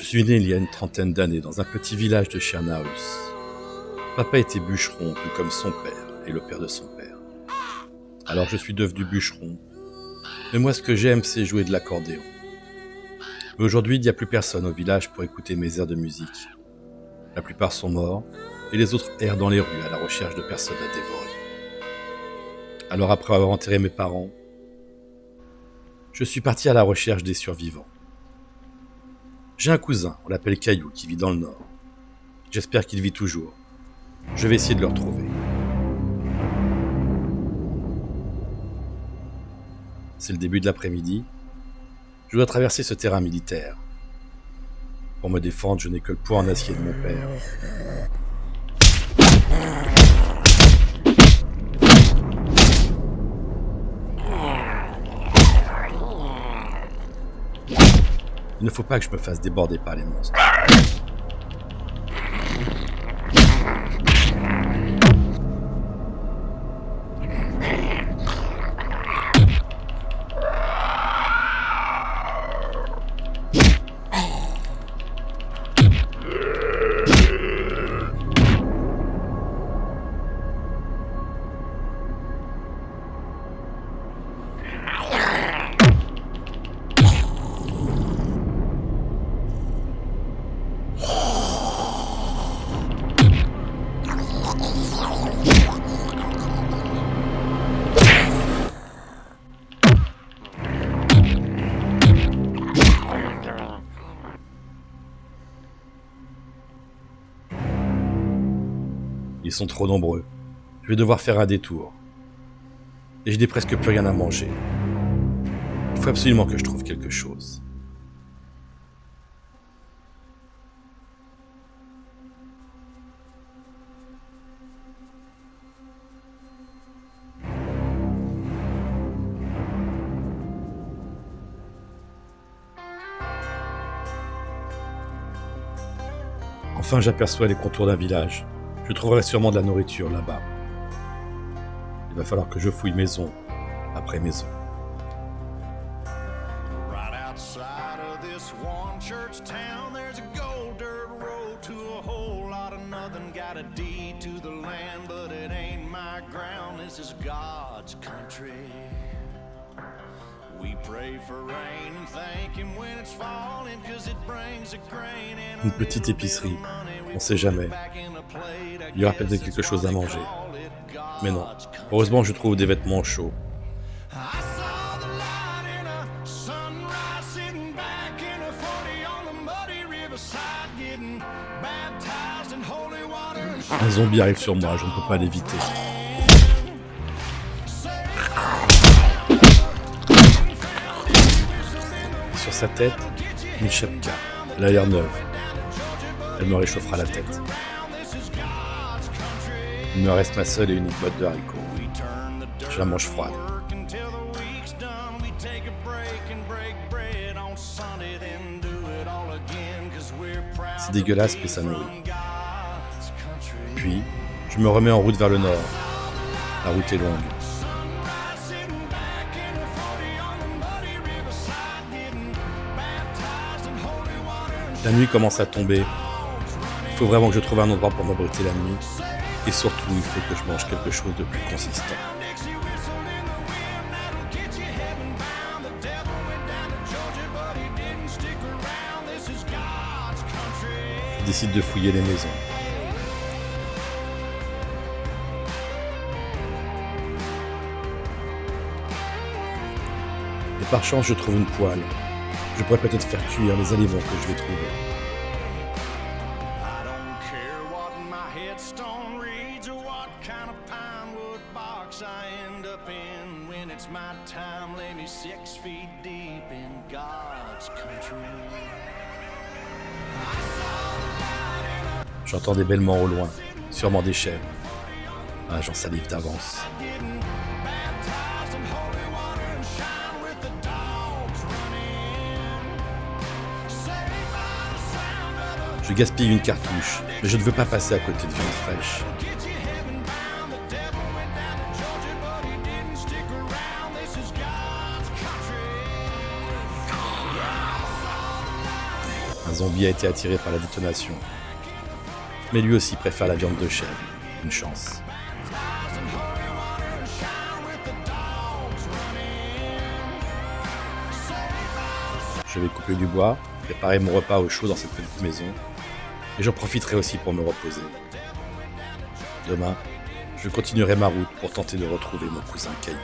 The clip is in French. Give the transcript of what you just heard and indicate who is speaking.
Speaker 1: suis né il y a une trentaine d'années dans un petit village de Chernaus. Papa était bûcheron, tout comme son père et le père de son père. Alors je suis devenu bûcheron. Mais moi, ce que j'aime, c'est jouer de l'accordéon. Mais aujourd'hui, il n'y a plus personne au village pour écouter mes airs de musique. La plupart sont morts, et les autres errent dans les rues à la recherche de personnes à dévorer. Alors après avoir enterré mes parents, je suis parti à la recherche des survivants. J'ai un cousin, on l'appelle Caillou, qui vit dans le nord. J'espère qu'il vit toujours. Je vais essayer de le retrouver. C'est le début de l'après-midi. Je dois traverser ce terrain militaire. Pour me défendre, je n'ai que le poing en acier de mon père. Il ne faut pas que je me fasse déborder par les monstres. Ils sont trop nombreux. Je vais devoir faire un détour. Et je n'ai presque plus rien à manger. Il faut absolument que je trouve quelque chose. Enfin, j'aperçois les contours d'un village. Je trouverai sûrement de la nourriture là-bas. Il va falloir que je fouille maison après maison.
Speaker 2: Right outside of this one church town, there's a gold dirt road to a whole lot of nothing. Got a deed to the land, but it ain't my ground. This is God's country. We pray for rain and thank him when it's falling, 'cause it brings a grain and
Speaker 1: Une petite épicerie, on sait jamais. Il y aura peut-être quelque chose à manger. Mais non, heureusement je trouve des vêtements chauds.
Speaker 2: I saw the light in a sunrise, sitting back in a 40 on the muddy riverside, getting baptized in holy water.
Speaker 1: Un zombie arrive sur moi, je ne peux pas l'éviter. Sur sa tête, une chapka. Elle a l'air neuve. Elle me réchauffera la tête. Il me reste ma seule et unique boîte de haricots. Je la mange froide. C'est dégueulasse, mais ça nourrit. Puis, je me remets en route vers le nord. La route est longue. La nuit commence à tomber. Il faut vraiment que je trouve un endroit pour m'abriter la nuit. Et surtout, il faut que je mange quelque chose de plus consistant. Je décide de fouiller les maisons. Et par chance, je trouve une poêle. Je pourrais peut-être faire cuire les aliments que je vais trouver.
Speaker 2: I don't care what my headstone reads or what kind of pine wood box I end up in. When it's my time, lay me 6 feet deep in God's country.
Speaker 1: J'entends des bêlements au loin, sûrement des chèvres. Ah, j'en salive d'avance.
Speaker 2: Getting baptized in holy water and shine with the dogs running. Saved by the sound of a
Speaker 1: Je gaspille une cartouche, mais je ne veux pas passer à côté de viande fraîche.
Speaker 2: get you heaven bound. The devil went down to Georgia, but he didn't stick around. This is God's country.
Speaker 1: Un zombie a été attiré par la détonation. Mais lui aussi préfère la viande de chèvre. Une chance. Je vais couper du bois, préparer mon repas au chaud dans cette petite maison, et j'en profiterai aussi pour me reposer. Demain, je continuerai ma route pour tenter de retrouver mon cousin Caillou.